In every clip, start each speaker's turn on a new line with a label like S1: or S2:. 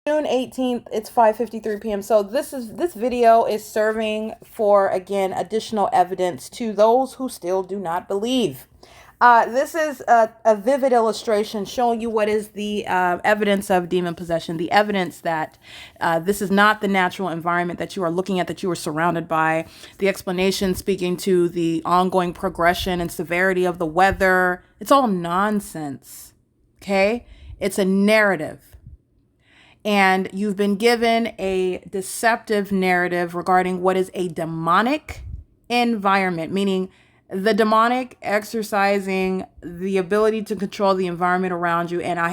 S1: June 18th, it's 5:53 p.m. So this video is serving for, again, additional evidence to those who still do not believe. This is a vivid illustration showing you what is the evidence of demon possession, the evidence that this is not the natural environment that you are looking at, that you are surrounded by, the explanation speaking to the ongoing progression and severity of the weather. It's all nonsense, okay? It's a narrative. And you've been given a deceptive narrative regarding what is a demonic environment, meaning the demonic exercising the ability to control the environment around you. And I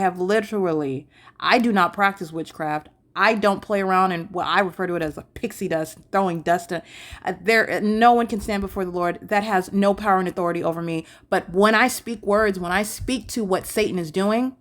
S1: do not practice witchcraft. I don't play around in what I refer to it as a pixie dust, throwing dust. No one can stand before the Lord. That has no power and authority over me. But when I speak words, when I speak to what Satan is doing,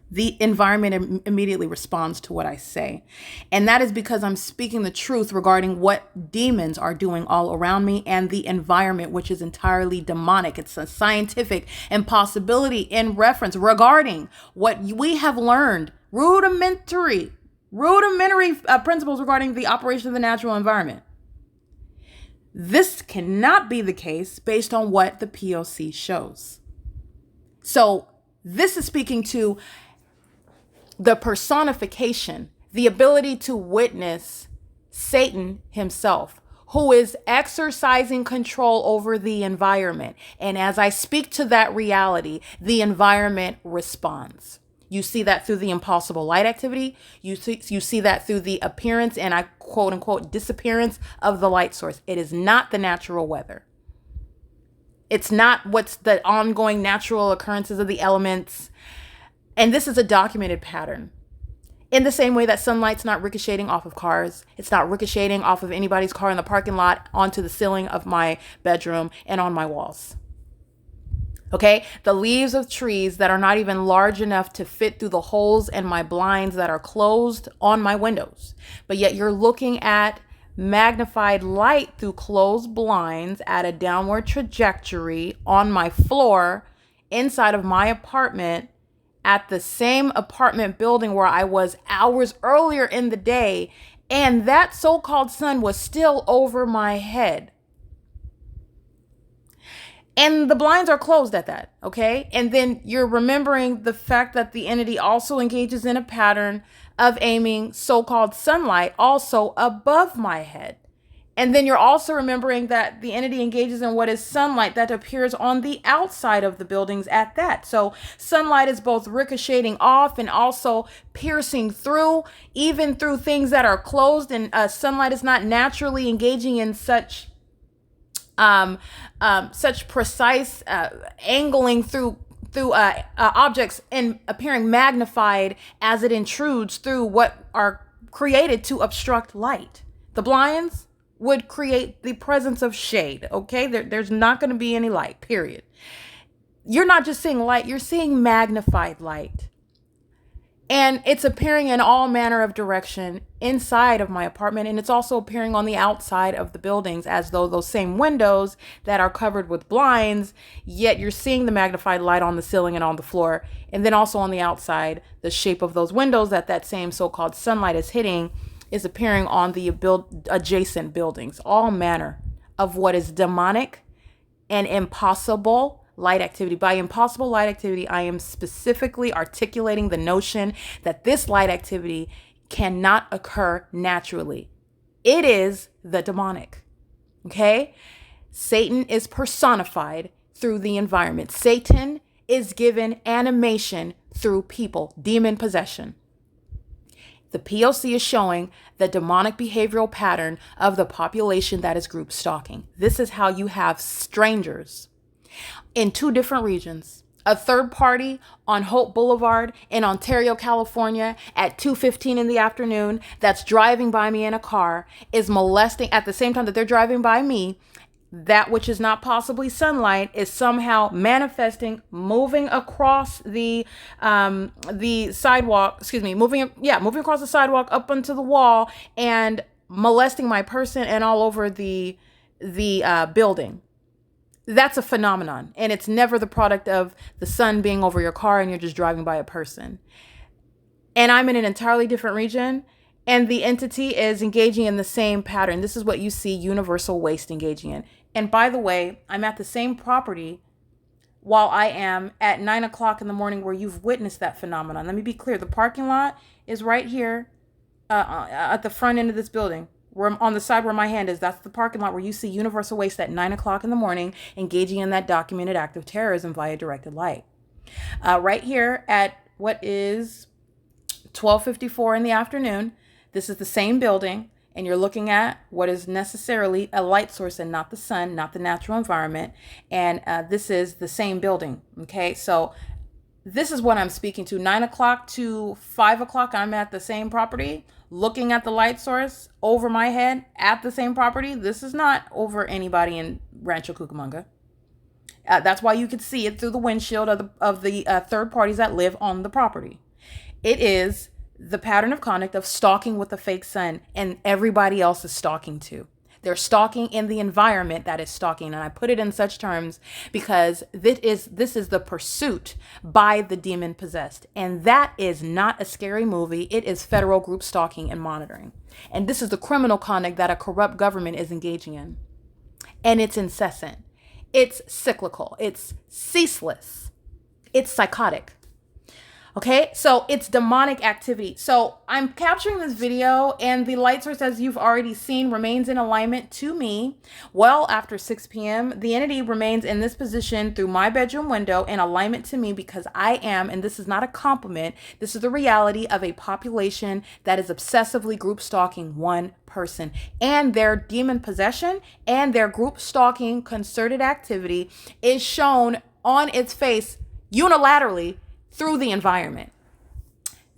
S1: the environment immediately responds to what I say. And that is because I'm speaking the truth regarding what demons are doing all around me and the environment, which is entirely demonic. It's a scientific impossibility in reference regarding what we have learned, rudimentary principles regarding the operation of the natural environment. This cannot be the case based on what the P.O.C. shows. So this is speaking to the personification, the ability to witness Satan himself, who is exercising control over the environment. And as I speak to that reality, the environment responds. You see that through the impossible light activity. You see that through the appearance and I quote unquote disappearance of the light source. It is not the natural weather. It's not what's the ongoing natural occurrences of the elements. And this is a documented pattern. In the same way that sunlight's not ricocheting off of cars, it's not ricocheting off of anybody's car in the parking lot onto the ceiling of my bedroom and on my walls. Okay? The leaves of trees that are not even large enough to fit through the holes in my blinds that are closed on my windows. But yet you're looking at magnified light through closed blinds at a downward trajectory on my floor inside of my apartment, at the same apartment building where I was hours earlier in the day, and that so-called sun was still over my head. And the blinds are closed at that, okay? And then you're remembering the fact that the entity also engages in a pattern of aiming so-called sunlight also above my head. And then you're also remembering that the entity engages in what is sunlight that appears on the outside of the buildings at that. So sunlight is both ricocheting off and also piercing through, even through things that are closed. And sunlight is not naturally engaging in such precise angling through objects and appearing magnified as it intrudes through what are created to obstruct light. The blinds would create the presence of shade, okay? There's not going to be any light, period. You're not just seeing light, you're seeing magnified light. And it's appearing in all manner of direction inside of my apartment, and it's also appearing on the outside of the buildings as though those same windows that are covered with blinds, yet you're seeing the magnified light on the ceiling and on the floor, and then also on the outside, the shape of those windows that same so-called sunlight is hitting is appearing on the adjacent buildings. All manner of what is demonic and impossible light activity. By impossible light activity, I am specifically articulating the notion that this light activity cannot occur naturally. It is the demonic, okay? Satan is personified through the environment. Satan is given animation through people, demon possession. The P.O.C. is showing the demonic behavioral pattern of the population that is group stalking. This is how you have strangers in two different regions. A third party on Hope Boulevard in Ontario, California at 2:15 in the afternoon that's driving by me in a car is molesting at the same time that they're driving by me. That which is not possibly sunlight is somehow manifesting, moving across the sidewalk, moving across the sidewalk up onto the wall and molesting my person and all over the building. That's a phenomenon, and it's never the product of the sun being over your car and you're just driving by a person. and I'm in an entirely different region, and the entity is engaging in the same pattern. This is what you see universal waste engaging in. And by the way, I'm at the same property while I am at 9 o'clock in the morning where you've witnessed that phenomenon. Let me be clear. The parking lot is right here at the front end of this building. Where on the side where my hand is, that's the parking lot where you see universal waste at 9 o'clock in the morning engaging in that documented act of terrorism via directed light. Right here at what is 12:54 in the afternoon, this is the same building, and you're looking at what is necessarily a light source and not the sun, not the natural environment. And this is the same building. Okay, so this is what I'm speaking to. 9 o'clock to 5 o'clock, I'm at the same property, looking at the light source over my head at the same property. This is not over anybody in Rancho Cucamonga. That's why you could see it through the windshield of the third parties that live on the property. It is the pattern of conduct of stalking with the fake sun, and everybody else is stalking too. They're stalking in the environment that is stalking. And I put it in such terms because this is the pursuit by the demon possessed. And that is not a scary movie. It is federal group stalking and monitoring. And this is the criminal conduct that a corrupt government is engaging in. And it's incessant. It's cyclical. It's ceaseless. It's psychotic. Okay, so it's demonic activity. So I'm capturing this video, and the light source, as you've already seen, remains in alignment to me well after 6 p.m. The entity remains in this position through my bedroom window in alignment to me because I am, and this is not a compliment, this is the reality of a population that is obsessively group stalking one person. And their demon possession and their group stalking concerted activity is shown on its face unilaterally through the environment.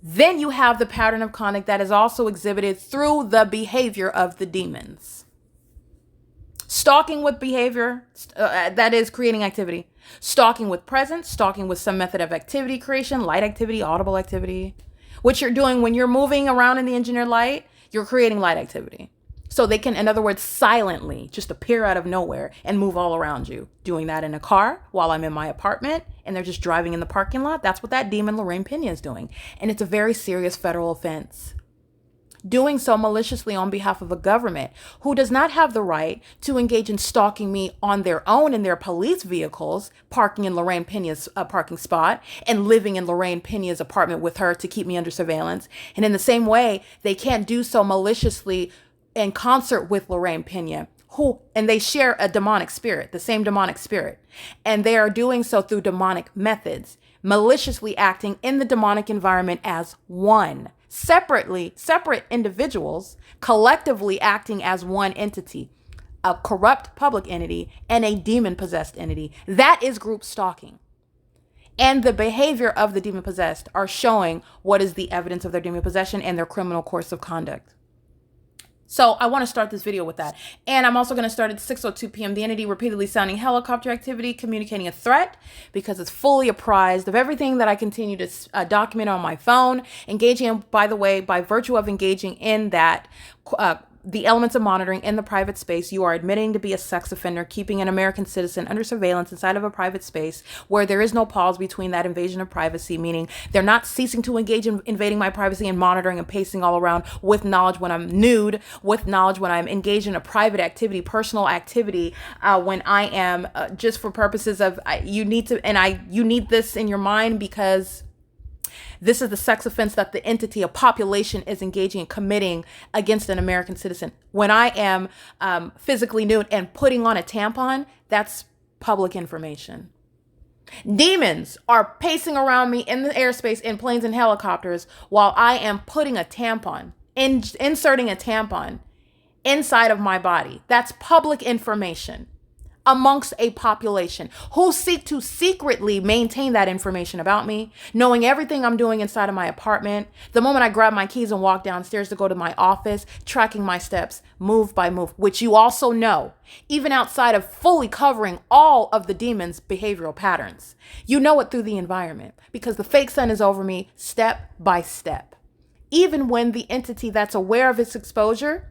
S1: Then you have the pattern of conduct that is also exhibited through the behavior of the demons. Stalking with behavior, that is creating activity. Stalking with presence, stalking with some method of activity creation, light activity, audible activity. What you're doing when you're moving around in the engineered light, you're creating light activity. So they can, in other words, silently just appear out of nowhere and move all around you. Doing that in a car while I'm in my apartment and they're just driving in the parking lot. That's what that demon Lorraine Pena is doing. And it's a very serious federal offense. Doing so maliciously on behalf of a government who does not have the right to engage in stalking me on their own in their police vehicles, parking in Lorraine Pena's parking spot and living in Lorraine Pena's apartment with her to keep me under surveillance. And in the same way, they can't do so maliciously in concert with Lorraine Pena, and they share a demonic spirit, the same demonic spirit. And they are doing so through demonic methods, maliciously acting in the demonic environment as one. Separate individuals, collectively acting as one entity, a corrupt public entity and a demon-possessed entity. That is group stalking. And the behavior of the demon-possessed are showing what is the evidence of their demon possession and their criminal course of conduct. So I want to start this video with that. And I'm also going to start at 6:02 p.m. The entity repeatedly sounding helicopter activity, communicating a threat because it's fully apprised of everything that I continue to document on my phone. Engaging, by the way, by virtue of engaging in that, the elements of monitoring in the private space, you are admitting to be a sex offender, keeping an American citizen under surveillance inside of a private space where there is no pause between that invasion of privacy, meaning they're not ceasing to engage in invading my privacy and monitoring and pacing all around with knowledge when I'm nude, with knowledge when I'm engaged in a private activity, personal activity, when I am just for purposes of you need this in your mind because this is the sex offense that the entity, a population, is engaging in committing against an American citizen. When I am physically nude and putting on a tampon, that's public information. Demons are pacing around me in the airspace in planes and helicopters while I am putting a tampon, inserting a tampon inside of my body. That's public information amongst a population who seek to secretly maintain that information about me, knowing everything I'm doing inside of my apartment. The moment I grab my keys and walk downstairs to go to my office, tracking my steps move by move, which you also know, even outside of fully covering all of the demon's behavioral patterns. You know it through the environment because the fake sun is over me step by step. Even when the entity that's aware of its exposure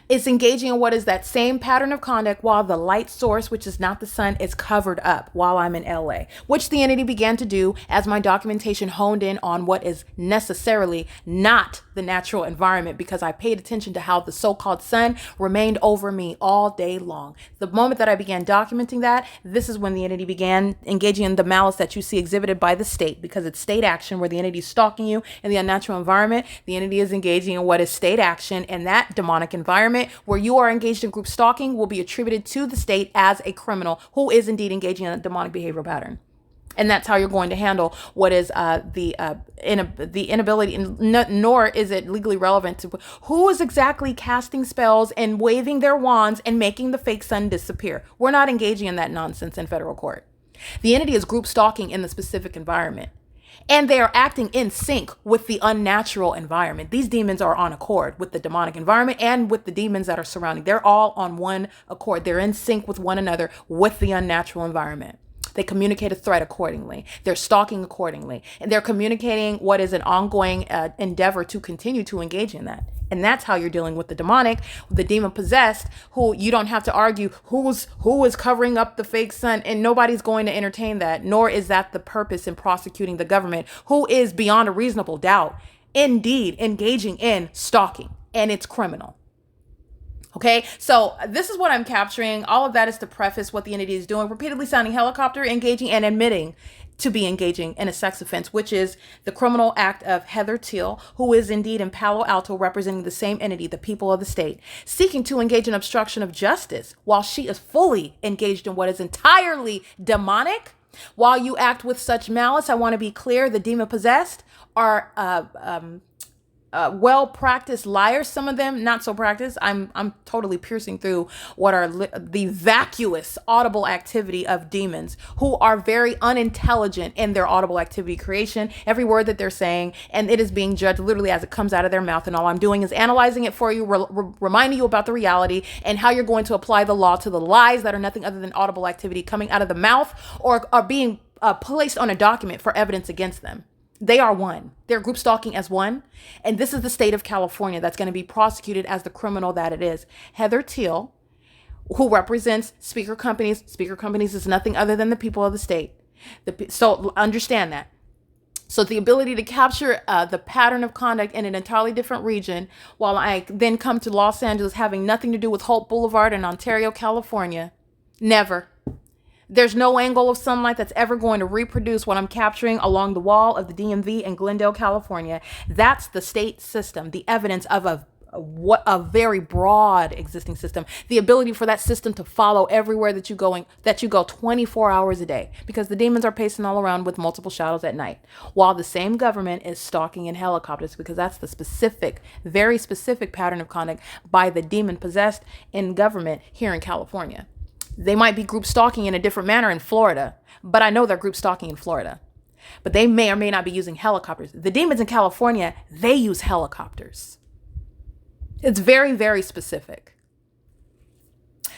S1: It's engaging in what is that same pattern of conduct while the light source, which is not the sun, is covered up while I'm in LA, which the entity began to do as my documentation honed in on what is necessarily not the natural environment, because I paid attention to how the so-called sun remained over me all day long. The moment that I began documenting that, this is when the entity began engaging in the malice that you see exhibited by the state, because it's state action where the entity is stalking you in the unnatural environment. The entity is engaging in what is state action, and that demonic environment where you are engaged in group stalking will be attributed to the state as a criminal who is indeed engaging in a demonic behavioral pattern. And that's how you're going to handle what is the inability, nor is it legally relevant to who is exactly casting spells and waving their wands and making the fake sun disappear. We're not engaging in that nonsense in federal court. The entity is group stalking in the specific environment, and they are acting in sync with the unnatural environment. These demons are on accord with the demonic environment and with the demons that are surrounding. They're all on one accord. They're in sync with one another with the unnatural environment. They communicate a threat accordingly. They're stalking accordingly. And they're communicating what is an ongoing endeavor to continue to engage in that. And that's how you're dealing with the demonic, the demon possessed, who you don't have to argue who is covering up the fake sun, and nobody's going to entertain that, nor is that the purpose in prosecuting the government, who is beyond a reasonable doubt indeed engaging in stalking, and it's criminal. Okay, so this is what I'm capturing. All of that is to preface what the entity is doing, repeatedly sounding helicopter, engaging and admitting to be engaging in a sex offense, which is the criminal act of Heather Teal, who is indeed in Palo Alto representing the same entity, the people of the state, seeking to engage in obstruction of justice while she is fully engaged in what is entirely demonic. While you act with such malice, I want to be clear, the demon possessed are well-practiced liars. Some of them not so practiced. I'm totally piercing through what are the vacuous audible activity of demons who are very unintelligent in their audible activity creation, every word that they're saying, and it is being judged literally as it comes out of their mouth. And all I'm doing is analyzing it for you, reminding you about the reality and how you're going to apply the law to the lies that are nothing other than audible activity coming out of the mouth or are being placed on a document for evidence against them. They are one. They're group stalking as one. And this is the state of California that's going to be prosecuted as the criminal that it is. Heather Teal, who represents speaker companies. Speaker companies is nothing other than the people of the state. So understand that. So the ability to capture the pattern of conduct in an entirely different region, while I then come to Los Angeles having nothing to do with Holt Boulevard in Ontario, California. Never. There's no angle of sunlight that's ever going to reproduce what I'm capturing along the wall of the DMV in Glendale, California. That's the state system, the evidence of a very broad existing system, the ability for that system to follow everywhere that you go 24 hours a day, because the demons are pacing all around with multiple shadows at night, while the same government is stalking in helicopters, because that's the specific, very specific pattern of conduct by the demon possessed in government here in California. They might be group stalking in a different manner in Florida, but I know they're group stalking in Florida. But they may or may not be using helicopters. The demons in California, they use helicopters. It's very, very specific.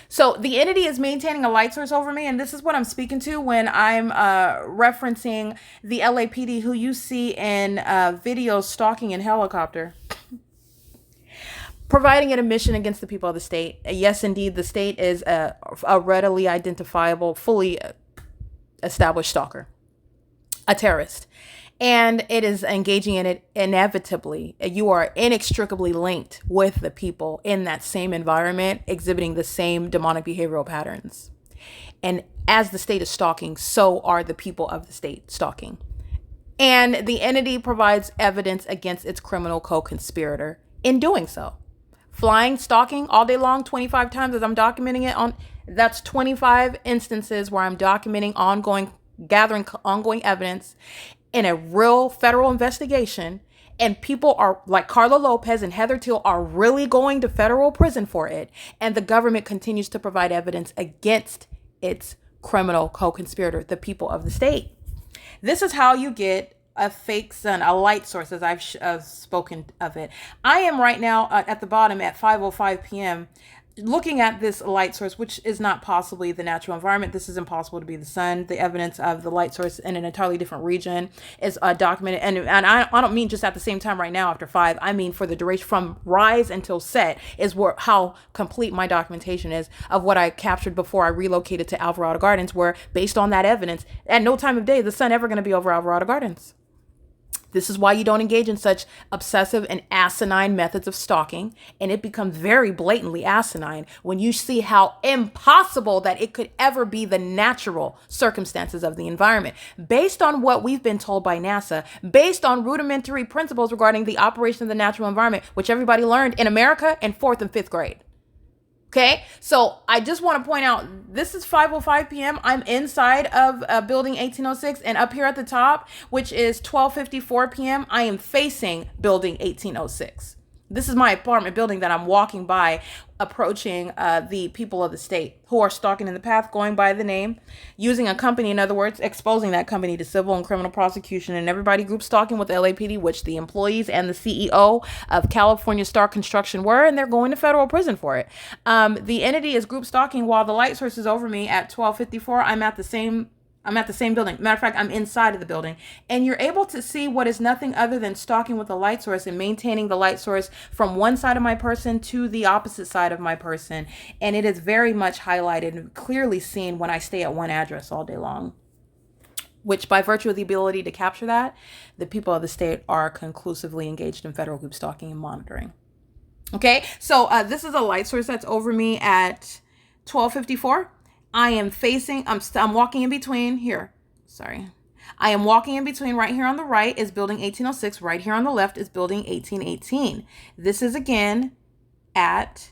S1: So the entity is maintaining a light source over me, and this is what I'm speaking to when I'm referencing the LAPD, who you see in videos stalking in helicopter. Providing an admission against the people of the state. Yes, indeed, the state is a readily identifiable, fully established stalker, a terrorist, and it is engaging in it inevitably. You are inextricably linked with the people in that same environment, exhibiting the same demonic behavioral patterns. And as the state is stalking, so are the people of the state stalking. And the entity provides evidence against its criminal co-conspirator in doing so. Flying, stalking all day long, 25 times as I'm documenting it that's 25 instances where I'm documenting gathering ongoing evidence in a real federal investigation. And people are like Carla Lopez and Heather Teal are really going to federal prison for it. And the government continues to provide evidence against its criminal co-conspirator, the people of the state. This is how you get a fake sun, a light source, as I've spoken of it. I am right now at the bottom at 5:05 p.m. looking at this light source, which is not possibly the natural environment, this is impossible to be the sun. The evidence of the light source in an entirely different region is documented. And I don't mean just at the same time right now after 5. I mean for the duration from rise until set is where how complete my documentation is of what I captured before I relocated to Alvarado Gardens, where based on that evidence, at no time of day the sun ever going to be over Alvarado Gardens. This is why you don't engage in such obsessive and asinine methods of stalking, and it becomes very blatantly asinine when you see how impossible that it could ever be the natural circumstances of the environment. Based on what we've been told by NASA, based on rudimentary principles regarding the operation of the natural environment, which everybody learned in America in 4th and 5th grade. Okay, so I just want to point out, this is 5:05 p.m. I'm inside of building 1806, and up here at the top, which is 12:54 p.m., I am facing building 1806. This is my apartment building that I'm walking by, approaching the people of the state who are stalking in the path, going by the name, using a company, in other words, exposing that company to civil and criminal prosecution, and everybody group stalking with the LAPD, which the employees and the CEO of California Star Construction were, and they're going to federal prison for it. The entity is group stalking while the light source is over me at 12:54. I'm at the same building. Matter of fact, I'm inside of the building. And you're able to see what is nothing other than stalking with the light source and maintaining the light source from one side of my person to the opposite side of my person. And it is very much highlighted and clearly seen when I stay at one address all day long, which by virtue of the ability to capture that, the people of the state are conclusively engaged in federal group stalking and monitoring. Okay, so this is a light source that's over me at 12:54. I am facing, I'm walking in between here. Sorry. I am walking in between. Right here on the right is building 1806. Right here on the left is building 1818. This is again at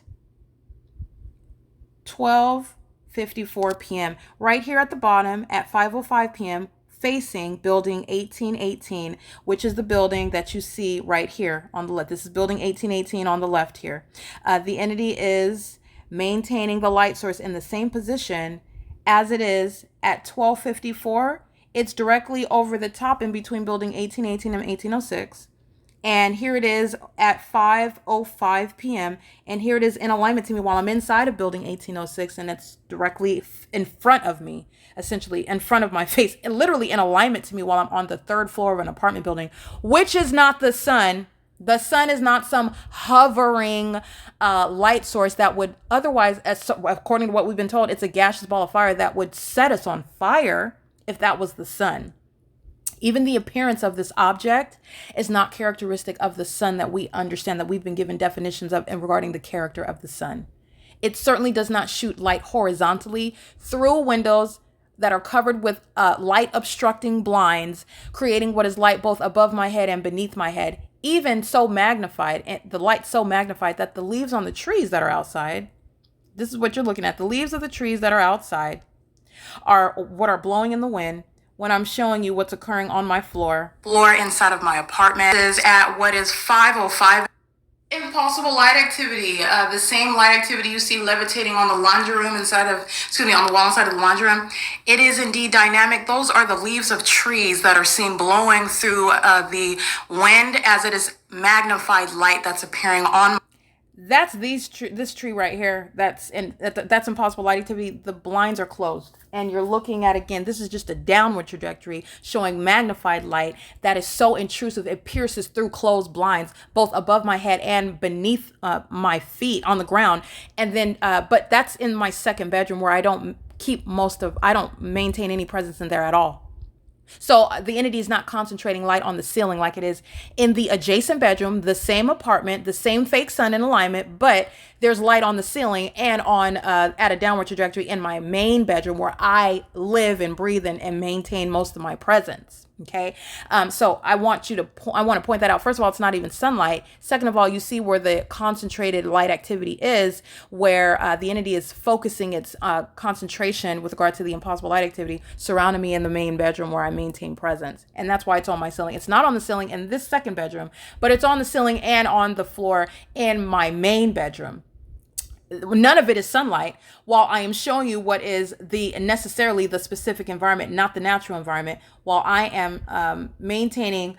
S1: 12:54 p.m. Right here at the bottom at 5:05 p.m. facing building 1818, which is the building that you see right here on the left. This is building 1818 on the left here. The entity is maintaining the light source in the same position as it is at 12:54. It's directly over the top in between building 1818 and 1806. And here it is at 5:05 p.m. And here it is in alignment to me while I'm inside of building 1806. And it's directly in front of me, essentially in front of my face, and literally in alignment to me while I'm on the 3rd floor of an apartment building, which is not the sun. The sun is not some hovering light source that would otherwise, according to what we've been told, it's a gaseous ball of fire that would set us on fire if that was the sun. Even the appearance of this object is not characteristic of the sun that we understand, that we've been given definitions of in regarding the character of the sun. It certainly does not shoot light horizontally through windows that are covered with light obstructing blinds, creating what is light both above my head and beneath my head. Even so magnified, and the light so magnified that the leaves on the trees that are outside, this is what you're looking at, the leaves of the trees that are outside are what are blowing in the wind when I'm showing you what's occurring on my floor inside of my apartment. This is at what is 5:05. Impossible light activity, the same light activity you see levitating on the laundry room on the wall inside of the laundry room. It is indeed dynamic. Those are the leaves of trees that are seen blowing through the wind as it is magnified light that's appearing on. That's this tree right here. That's impossible light activity. The blinds are closed, and you're looking at, again, this is just a downward trajectory showing magnified light that is so intrusive it pierces through closed blinds both above my head and beneath my feet on the ground. And then but that's in my second bedroom, where I don't maintain any presence in there at all. So the entity is not concentrating light on the ceiling like it is in the adjacent bedroom, the same apartment, the same fake sun in alignment, but there's light on the ceiling and on at a downward trajectory in my main bedroom, where I live and breathe and maintain most of my presence. Okay. So I want to point that out. First of all, it's not even sunlight. Second of all, you see where the concentrated light activity is, where the entity is focusing its concentration with regard to the impossible light activity surrounding me in the main bedroom where I maintain presence. And that's why it's on my ceiling. It's not on the ceiling in this second bedroom, but it's on the ceiling and on the floor in my main bedroom. None of it is sunlight, while I am showing you what is necessarily the specific environment, not the natural environment, while I am maintaining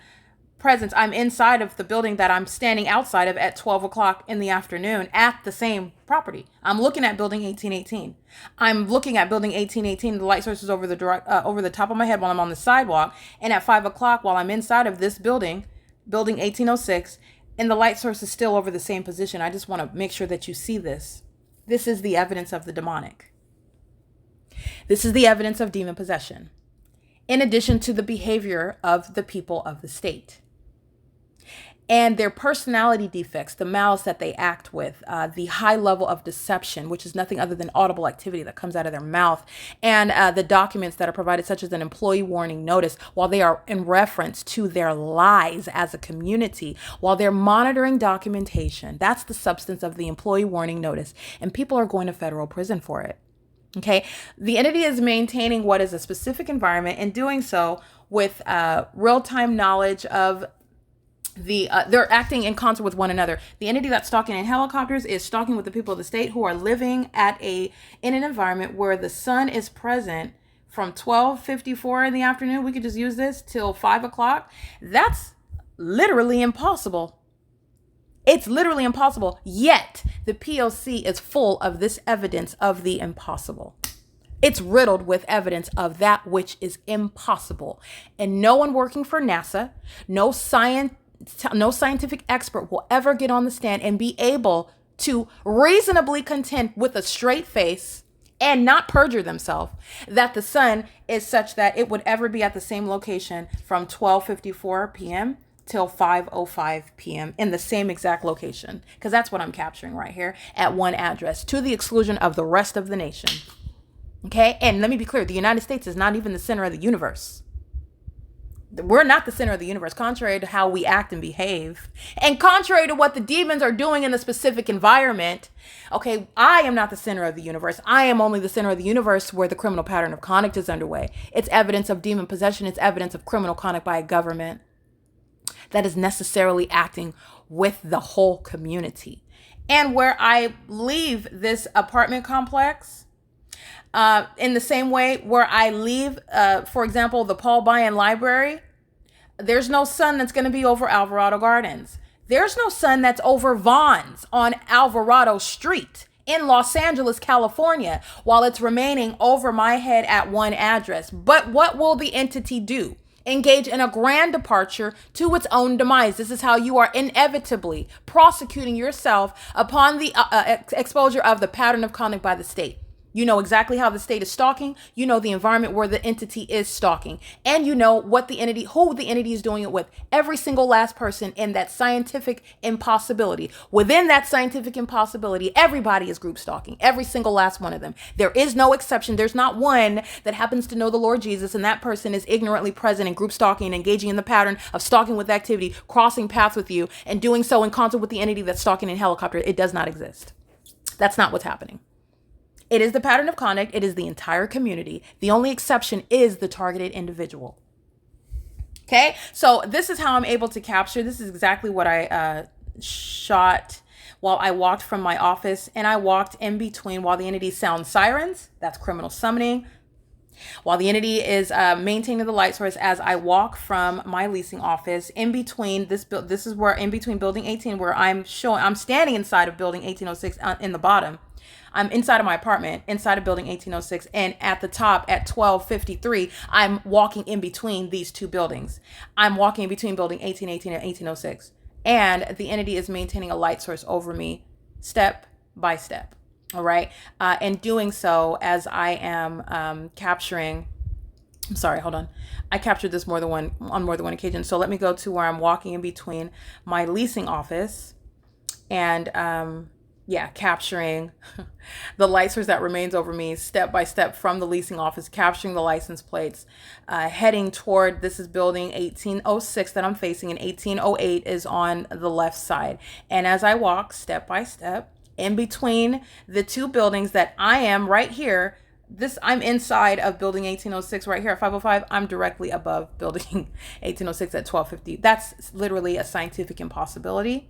S1: presence. I'm inside of the building that I'm standing outside of at 12 o'clock in the afternoon at the same property. I'm looking at building 1818. I'm looking at building 1818. The light source is over the top of my head while I'm on the sidewalk. And at 5 o'clock while I'm inside of this building, building 1806, and the light source is still over the same position. I just want to make sure that you see this. This is the evidence of the demonic. This is the evidence of demon possession, in addition to the behavior of the people of the state and their personality defects, the malice that they act with, the high level of deception, which is nothing other than audible activity that comes out of their mouth, and the documents that are provided, such as an employee warning notice, while they are in reference to their lies as a community, while they're monitoring documentation. That's the substance of the employee warning notice, and people are going to federal prison for it. Okay, the entity is maintaining what is a specific environment and doing so with real-time knowledge of they're acting in concert with one another. The entity that's stalking in helicopters is stalking with the people of the state who are living in an environment where the sun is present from 12:54 in the afternoon. We could just use this till 5 o'clock. That's literally impossible. It's literally impossible. Yet the P.O.C. is full of this evidence of the impossible. It's riddled with evidence of that which is impossible. And no one working for NASA, no scientific expert will ever get on the stand and be able to reasonably contend with a straight face and not perjure themselves that the sun is such that it would ever be at the same location from 12:54 p.m. till 5:05 p.m. in the same exact location, because that's what I'm capturing right here at one address, to the exclusion of the rest of the nation. Okay, and let me be clear, the United States is not even the center of the universe. We're not the center of the universe, contrary to how we act and behave, and contrary to what the demons are doing in the specific environment. Okay, I am not the center of the universe. I am only the center of the universe where the criminal pattern of conduct is underway. It's evidence of demon possession. It's evidence of criminal conduct by a government that is necessarily acting with the whole community. And where I leave this apartment complex, in the same way where I leave, for example, the Paul Bunyan Library, there's no sun that's going to be over Alvarado Gardens. There's no sun that's over Vaughn's on Alvarado Street in Los Angeles, California, while it's remaining over my head at one address. But what will the entity do? Engage in a grand departure to its own demise. This is how you are inevitably prosecuting yourself upon the exposure of the pattern of conduct by the state. You know exactly how the state is stalking. You know the environment where the entity is stalking. And you know who the entity is doing it with. Every single last person in that scientific impossibility. Within that scientific impossibility, everybody is group stalking. Every single last one of them. There is no exception. There's not one that happens to know the Lord Jesus and that person is ignorantly present in group stalking and engaging in the pattern of stalking with activity, crossing paths with you, and doing so in concert with the entity that's stalking in helicopter. It does not exist. That's not what's happening. It is the pattern of conduct. It is the entire community. The only exception is the targeted individual. Okay, so this is how I'm able to capture. This is exactly what I shot while I walked from my office, and I walked in between while the entity sounds sirens. That's criminal summoning. While the entity is maintaining the light source, as I walk from my leasing office in between this is where in between building 18, where I'm standing inside of building 1806 in the bottom. I'm inside of my apartment, inside of building 1806, and at the top at 12:53, I'm walking in between these two buildings. I'm walking in between building 1818 and 1806, and the entity is maintaining a light source over me step by step. All right. And doing so as I am capturing. I'm sorry, hold on. I captured this on more than one occasion. So let me go to where I'm walking in between my leasing office and capturing the light source that remains over me step by step from the leasing office, capturing the license plates, heading toward, this is building 1806 that I'm facing, and 1808 is on the left side. And as I walk step by step in between the two buildings that I am right here, I'm inside of building 1806 right here at 505. I'm directly above building 1806 at 1250. That's literally a scientific impossibility.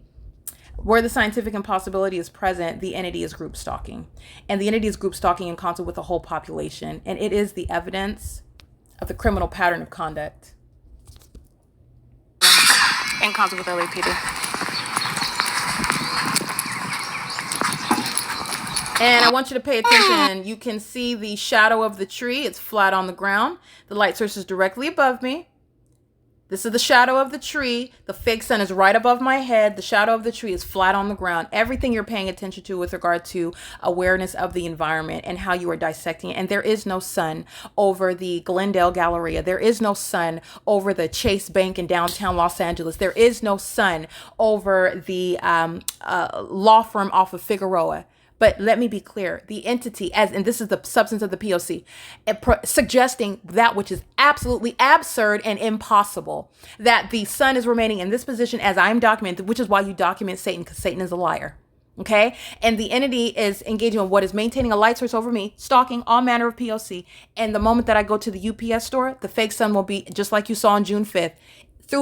S1: Where the scientific impossibility is present, the entity is group stalking. And the entity is group stalking in concert with the whole population. And it is the evidence of the criminal pattern of conduct. in concert with LAPD. And I want you to pay attention. You can see the shadow of the tree. It's flat on the ground. The light source is directly above me. This is the shadow of the tree. The fake sun is right above my head. The shadow of the tree is flat on the ground. Everything you're paying attention to with regard to awareness of the environment and how you are dissecting it. And there is no sun over the Glendale Galleria. There is no sun over the Chase Bank in downtown Los Angeles. There is no sun over the law firm off of Figueroa. But let me be clear, the entity, and this is the substance of the P.O.C., suggesting that which is absolutely absurd and impossible, that the sun is remaining in this position as I'm documenting, which is why you document Satan, because Satan is a liar. Okay? And the entity is engaging in what is maintaining a light source over me, stalking all manner of P.O.C. And the moment that I go to the UPS store, the fake sun will be, just like you saw on June 5th,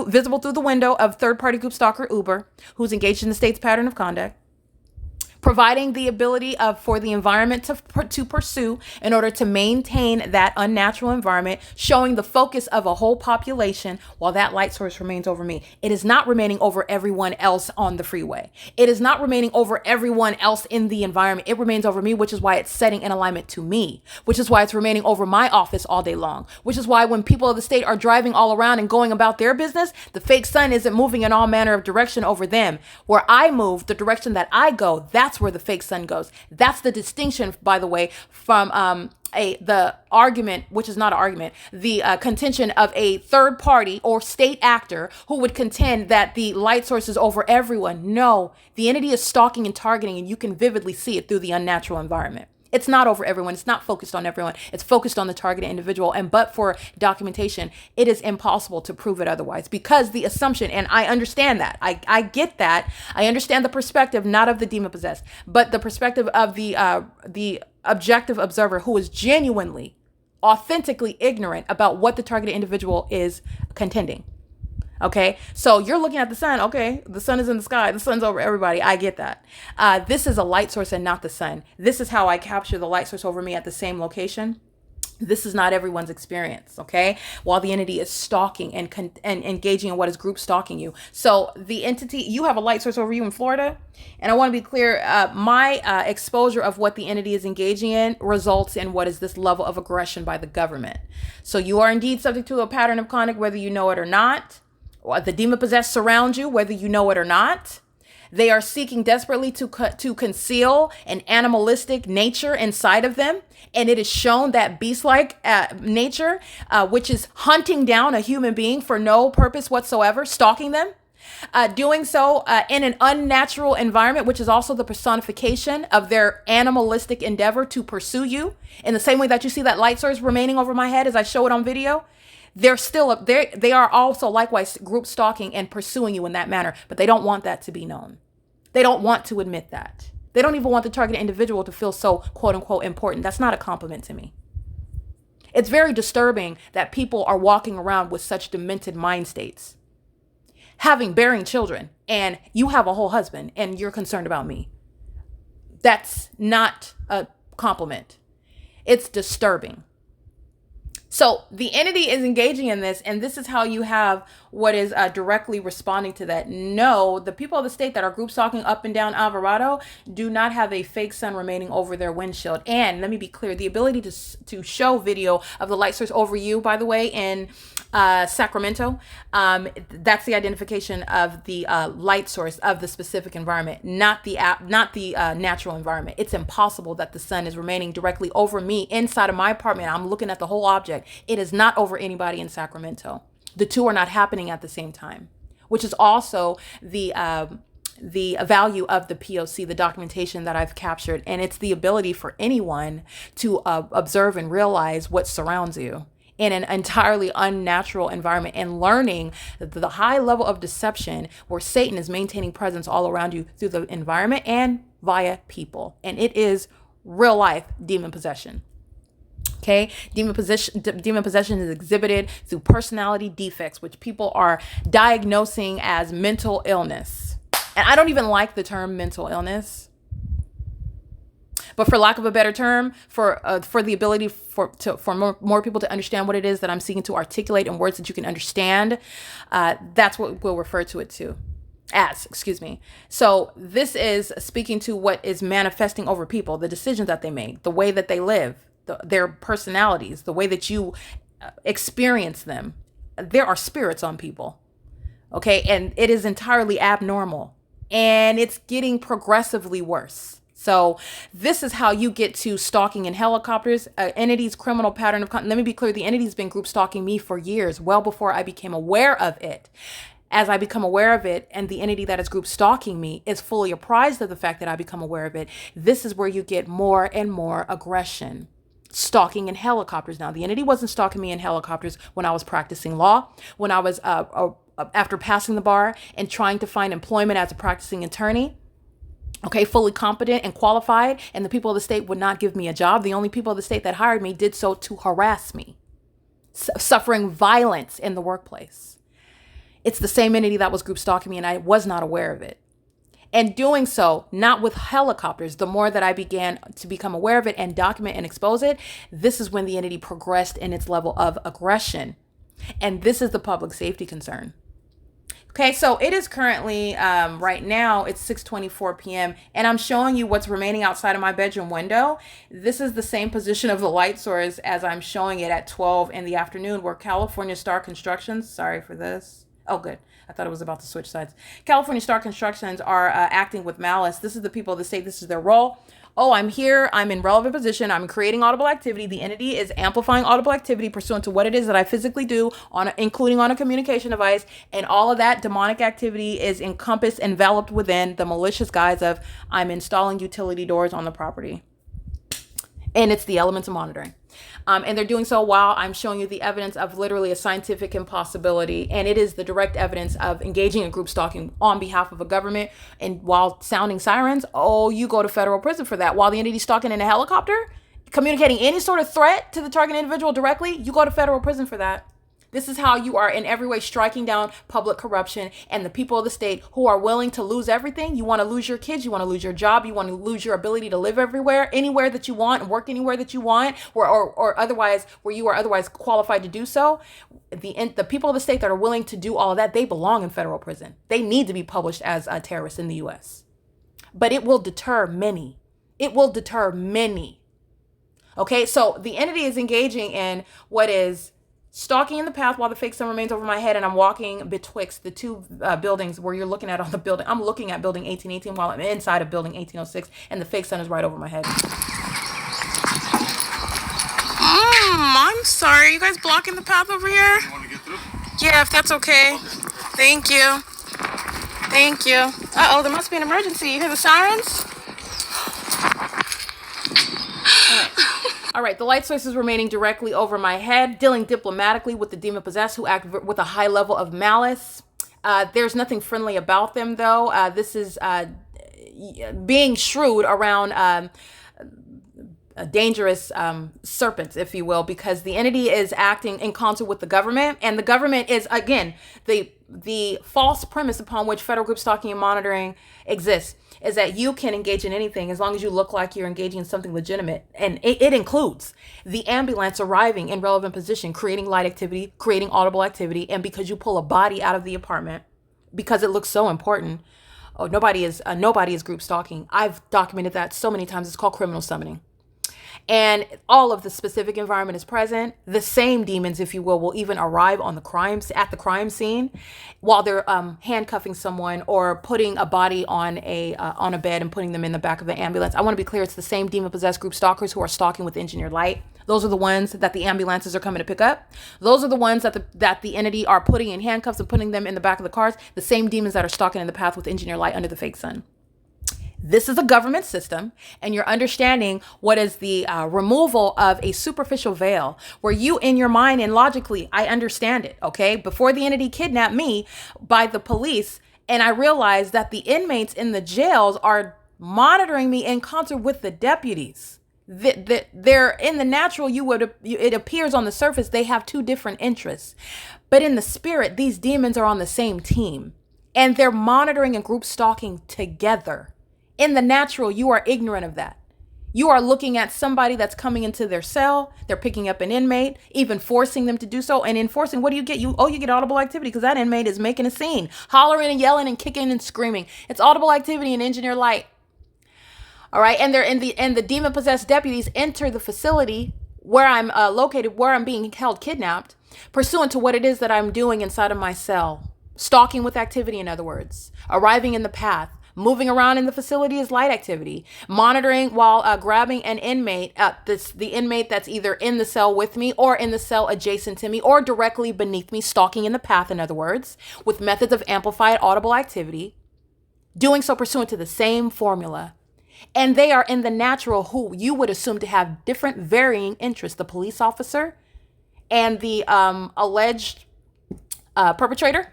S1: visible through the window of third-party group stalker Uber, who's engaged in the state's pattern of conduct, providing the ability for the environment to pursue in order to maintain that unnatural environment, showing the focus of a whole population while that light source remains over me. It is not remaining over everyone else on the freeway. It is not remaining over everyone else in the environment. It remains over me, which is why it's setting in alignment to me, which is why it's remaining over my office all day long, which is why when people of the state are driving all around and going about their business, the fake sun isn't moving in all manner of direction over them. Where I move, the direction that I go, that's where the fake sun goes. That's the distinction, by the way, from the argument, which is not an argument, the contention of a third party or state actor who would contend that the light source is over everyone. No, the entity is stalking and targeting, and you can vividly see it through the unnatural environment. It's not over everyone. It's not focused on everyone. It's focused on the targeted individual. And but for documentation, it is impossible to prove it otherwise, because the assumption, and I understand that. I get that. I understand the perspective, not of the demon possessed, but the perspective of the objective observer who is genuinely, authentically ignorant about what the targeted individual is contending. Okay, so you're looking at the sun. Okay, the sun is in the sky. The sun's over everybody. I get that. This is a light source and not the sun. This is how I capture the light source over me at the same location. This is not everyone's experience, okay? While the entity is stalking and engaging in what is group stalking you. So the entity, you have a light source over you in Florida. And I want to be clear, my exposure of what the entity is engaging in results in what is this level of aggression by the government. So you are indeed subject to a pattern of conduct, whether you know it or not. Or the demon-possessed surround you, whether you know it or not. They are seeking desperately to conceal an animalistic nature inside of them. And it is shown that beast-like nature, which is hunting down a human being for no purpose whatsoever, stalking them. Doing so in an unnatural environment, which is also the personification of their animalistic endeavor to pursue you. In the same way that you see that light source remaining over my head as I show it on video. They're still they are also likewise group stalking and pursuing you in that manner, but they don't want that to be known. They don't want to admit that. They don't even want the targeted individual to feel so quote unquote important. That's not a compliment to me. It's very disturbing that people are walking around with such demented mind states, bearing children, and you have a whole husband and you're concerned about me. That's not a compliment. It's disturbing. So the entity is engaging in this, and this is how you have what is directly responding to that. No, the people of the state that are group stalking up and down Alvarado do not have a fake sun remaining over their windshield. And let me be clear, the ability to show video of the light source over you, by the way, in Sacramento, that's the identification of the light source of the specific environment, not the natural environment. It's impossible that the sun is remaining directly over me inside of my apartment. I'm looking at the whole object. It is not over anybody in Sacramento. The two are not happening at the same time, which is also the value of the P.O.C., the documentation that I've captured. And it's the ability for anyone to observe and realize what surrounds you in an entirely unnatural environment, and learning the high level of deception where Satan is maintaining presence all around you through the environment and via people. And it is real life demon possession. Okay, demon possession is exhibited through personality defects, which people are diagnosing as mental illness. And I don't even like the term mental illness, But for lack of a better term, for the ability for more people to understand what it is that I'm seeking to articulate in words that you can understand, that's what we'll refer to it to as, excuse me. So this is speaking to what is manifesting over people, the decisions that they make, the way that they live, their personalities, the way that you experience them. There are spirits on people, okay? And it is entirely abnormal, and it's getting progressively worse. So this is how you get to stalking in helicopters, entity's criminal pattern of let me be clear, the entity's been group stalking me for years, well before I became aware of it. As I become aware of it, and the entity that is group stalking me is fully apprised of the fact that I become aware of it, this is where you get more and more aggression. Stalking in helicopters. Now, the entity wasn't stalking me in helicopters when I was practicing law, when I was after passing the bar and trying to find employment as a practicing attorney. Okay, fully competent and qualified, and the people of the state would not give me a job. The only people of the state that hired me did so to harass me, suffering violence in the workplace. It's the same entity that was group stalking me, and I was not aware of it. And doing so, not with helicopters, the more that I began to become aware of it and document and expose it, this is when the entity progressed in its level of aggression. And this is the public safety concern. Okay, so it is currently, right now, it's 6:24 p.m. and I'm showing you what's remaining outside of my bedroom window. This is the same position of the light source as I'm showing it at 12 in the afternoon, where California Star Constructions, sorry for this. Oh, good. I thought it was about to switch sides. California Star Constructions are acting with malice. This is the people of the state. This is their role. Oh, I'm here. I'm in relevant position. I'm creating audible activity. The entity is amplifying audible activity pursuant to what it is that I physically do, including on a communication device. And all of that demonic activity is enveloped within the malicious guise of I'm installing utility doors on the property. And it's the elements of monitoring. And they're doing so while I'm showing you the evidence of literally a scientific impossibility. And it is the direct evidence of engaging in group stalking on behalf of a government. And while sounding sirens, oh, you go to federal prison for that. While the entity stalking in a helicopter, communicating any sort of threat to the target individual directly, you go to federal prison for that. This is how you are in every way striking down public corruption and the people of the state who are willing to lose everything. You want to lose your kids. You want to lose your job. You want to lose your ability to live anywhere that you want, and work anywhere that you want, or otherwise, where you are otherwise qualified to do so. The people of the state that are willing to do all of that, they belong in federal prison. They need to be published as terrorists in the U.S. But it will deter many. It will deter many. Okay, so the entity is engaging in what is stalking in the path while the fake sun remains over my head, and I'm walking betwixt the two buildings where you're looking at on the building. I'm looking at building 1818 while I'm inside of building 1806, and the fake sun is right over my head. I'm sorry. Are you guys blocking the path over here? You want to get through? Yeah, if that's okay. Thank you. Thank you. Uh-oh, there must be an emergency. You hear the sirens? All right, the light source is remaining directly over my head, dealing diplomatically with the demon possessed who act with a high level of malice. There's nothing friendly about them, though. This is being shrewd around dangerous serpents, if you will, because the entity is acting in concert with the government, and the government is, again, the false premise upon which federal group stalking and monitoring exists is that you can engage in anything as long as you look like you're engaging in something legitimate. And it includes the ambulance arriving in relevant position, creating light activity, creating audible activity. And because you pull a body out of the apartment, because it looks so important, oh, nobody is group stalking. I've documented that so many times. It's called criminal summoning. And all of the specific environment is present. The same demons, if you will even arrive at the crime scene while they're handcuffing someone or putting a body on a bed and putting them in the back of the ambulance. I want to be clear, it's the same demon-possessed group stalkers who are stalking with engineered light. Those are the ones that the ambulances are coming to pick up. Those are the ones that the entity are putting in handcuffs and putting them in the back of the cars. The same demons that are stalking in the path with engineered light under the fake sun. This is a government system, and you're understanding what is the removal of a superficial veil where you in your mind and logically, I understand it, okay? Before the entity kidnapped me by the police, and I realized that the inmates in the jails are monitoring me in concert with the deputies. They're in the natural, it appears on the surface, they have two different interests. But in the spirit, these demons are on the same team, and they're monitoring and group stalking together. In the natural, you are ignorant of that. You are looking at somebody that's coming into their cell. They're picking up an inmate, even forcing them to do so. And enforcing, what do you get? You get audible activity because that inmate is making a scene, hollering and yelling and kicking and screaming. It's audible activity and engineer light. All right. And the demon possessed deputies enter the facility where I'm located, where I'm being held kidnapped, pursuant to what it is that I'm doing inside of my cell. Stalking with activity, in other words. Arriving in the path. Moving around in the facility is light activity. Monitoring while grabbing an inmate, the inmate that's either in the cell with me or in the cell adjacent to me or directly beneath me, stalking in the path, in other words, with methods of amplified audible activity, doing so pursuant to the same formula. And they are in the natural, who you would assume to have different varying interests, the police officer and the alleged perpetrator.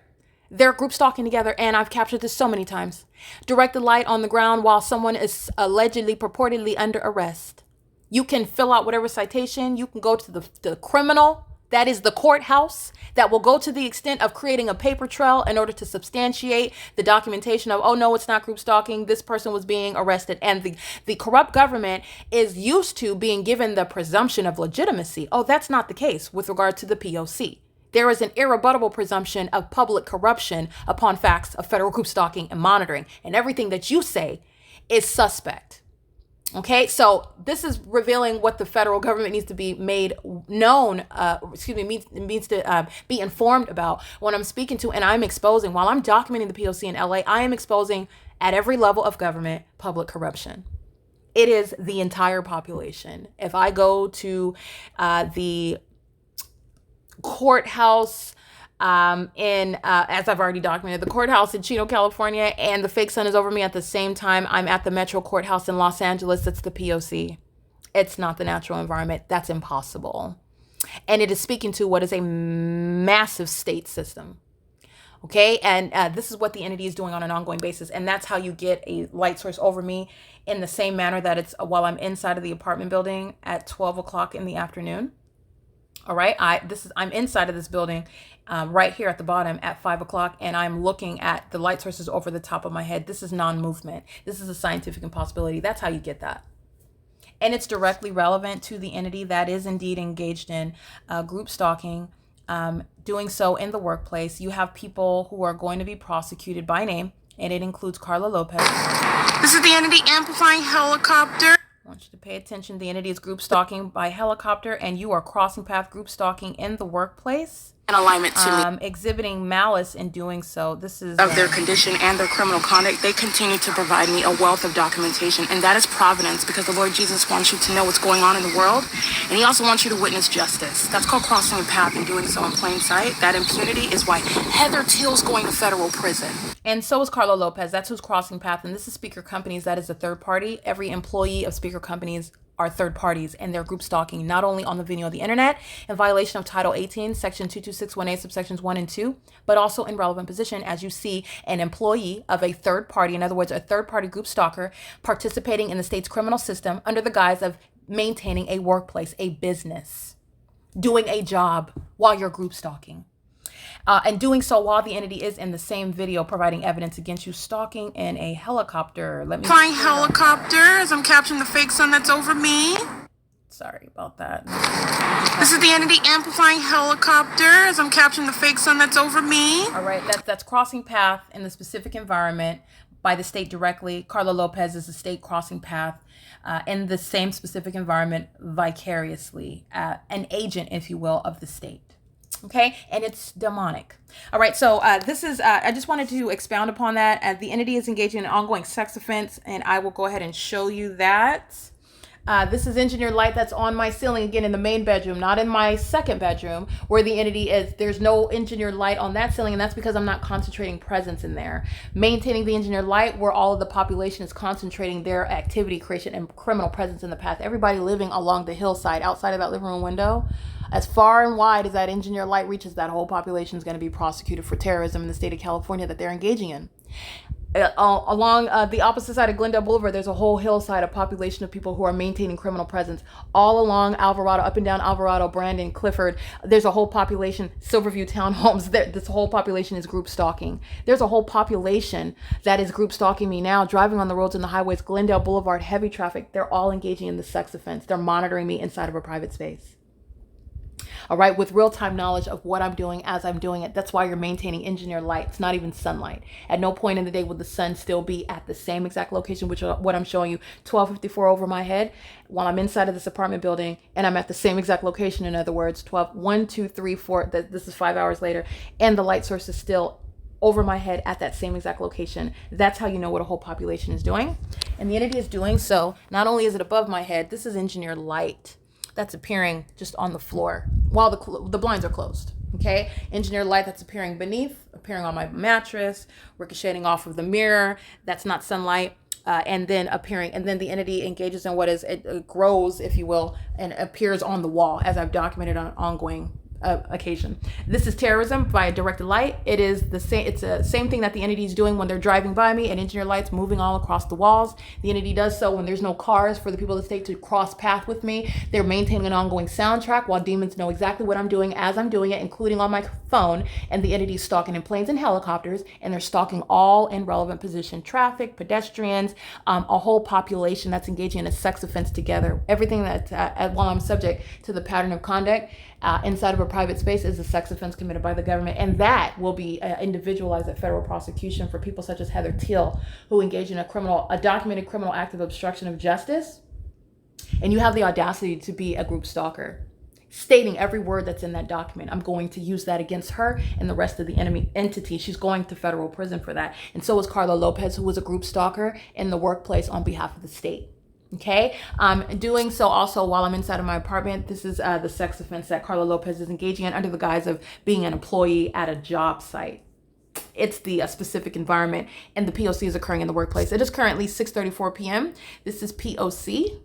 S1: They're group stalking together, and I've captured this so many times. Directed light on the ground while someone is allegedly, purportedly under arrest. You can fill out whatever citation. You can go to the criminal, that is the courthouse, that will go to the extent of creating a paper trail in order to substantiate the documentation of, oh no, it's not group stalking. This person was being arrested. And the corrupt government is used to being given the presumption of legitimacy. Oh, that's not the case with regard to the P.O.C. There is an irrebuttable presumption of public corruption upon facts of federal group stalking and monitoring. And everything that you say is suspect. Okay, so this is revealing what the federal government needs to be made known, needs to be informed about when I'm speaking to, and I'm exposing, while I'm documenting the P.O.C. in LA, I am exposing at every level of government public corruption. It is the entire population. If I go to the courthouse as I've already documented, the courthouse in Chino, California, and the fake sun is over me at the same time, I'm at the Metro Courthouse in Los Angeles. It's the P.O.C. It's not the natural environment. That's impossible. And it is speaking to what is a massive state system. Okay, and this is what the entity is doing on an ongoing basis. And that's how you get a light source over me in the same manner that it's while I'm inside of the apartment building at 12 o'clock in the afternoon. All right, I'm inside of this building right here at the bottom at 5 o'clock, and I'm looking at the light sources over the top of my head. This is non-movement. This is a scientific impossibility. That's how you get that. And it's directly relevant to the entity that is indeed engaged in group stalking, doing so in the workplace. You have people who are going to be prosecuted by name, and it includes Carla Lopez.
S2: This is the entity amplifying helicopter.
S1: I want you to pay attention. The entity is group stalking by helicopter, and you are crossing path group stalking in the workplace.
S2: An alignment to me.
S1: Exhibiting malice in doing so. This is
S2: of their condition and their criminal conduct. They continue to provide me a wealth of documentation, and that is providence, because the Lord Jesus wants you to know what's going on in the world, and he also wants you to witness justice. That's called crossing a path and doing so in plain sight. That impunity is why Heather Teal's going to federal prison.
S1: And so is Carla Lopez. That's who's crossing path. And this is Speaker Companies. That is a third party. Every employee of Speaker Companies are third parties, and they're group stalking not only on the venue of the internet in violation of Title 18, Section 22618, subsections 1 and 2, but also in relevant position as you see an employee of a third party, in other words, a third party group stalker participating in the state's criminal system under the guise of maintaining a workplace, a business, doing a job while you're group stalking. And doing so while the entity is in the same video providing evidence against you, stalking in a helicopter. Let me
S2: flying helicopter as I'm capturing the fake sun that's over me.
S1: Sorry about that.
S2: This is the entity amplifying helicopter as I'm capturing the fake sun that's over me.
S1: All right, that's crossing path in the specific environment by the state directly. Carla Lopez is the state crossing path in the same specific environment vicariously, an agent, if you will, of the state. Okay, and it's demonic. All right, so this is, I just wanted to expound upon that. The entity is engaging in an ongoing sex offense, and I will go ahead and show you that. This is engineered light that's on my ceiling, again, in the main bedroom, not in my second bedroom, where the entity is. There's no engineered light on that ceiling, and that's because I'm not concentrating presence in there. Maintaining the engineered light where all of the population is concentrating their activity, creation, and criminal presence in the path. Everybody living along the hillside outside of that living room window, as far and wide as that engineered light reaches, that whole population is going to be prosecuted for terrorism in the state of California that they're engaging in. Along the opposite side of Glendale Boulevard, there's a whole hillside, a population of people who are maintaining criminal presence. All along Alvarado, up and down Alvarado, Brandon, Clifford, there's a whole population. Silverview Townhomes, this whole population is group stalking. There's a whole population that is group stalking me now, driving on the roads and the highways, Glendale Boulevard, heavy traffic. They're all engaging in the sex offense. They're monitoring me inside of a private space. All right, with real-time knowledge of what I'm doing as I'm doing it. That's why you're maintaining engineered light. It's not even sunlight. At no point in the day will the sun still be at the same exact location, which is what I'm showing you, 1254 over my head, while I'm inside of this apartment building, and I'm at the same exact location. In other words, 1, 2, 3, 4, this is 5 hours later, and the light source is still over my head at that same exact location. That's how you know what a whole population is doing. And the entity is doing so, not only is it above my head, this is engineered light that's appearing just on the floor while the blinds are closed. Okay, engineered light that's appearing beneath, appearing on my mattress, ricocheting off of the mirror. That's not sunlight. And then appearing, and then the entity engages in what is, it grows, if you will, and appears on the wall, as I've documented on ongoing occasion. This is terrorism via directed light. It is the same. It's the same thing that the entity is doing when they're driving by me, and engineer lights moving all across the walls. The entity does so when there's no cars for the people of the state to cross path with me. They're maintaining an ongoing soundtrack while demons know exactly what I'm doing as I'm doing it, including on my phone. And the entity is stalking in planes and helicopters, and they're stalking all in relevant position: traffic, pedestrians, a whole population that's engaging in a sex offense together. Everything that while I'm subject to the pattern of conduct inside of a private space is a sex offense committed by the government, and that will be individualized at federal prosecution for people such as Heather Teal, who engaged in a documented criminal act of obstruction of justice. And you have the audacity to be a group stalker, stating every word that's in that document. I'm going to use that against her and the rest of the enemy entity. She's going to federal prison for that. And so is Carla Lopez, who was a group stalker in the workplace on behalf of the state. Okay, doing so also while I'm inside of my apartment. This is the sex offense that Carla Lopez is engaging in under the guise of being an employee at a job site. It's the specific environment, and the P.O.C. is occurring in the workplace. It is currently 6:34 p.m. This is P.O.C.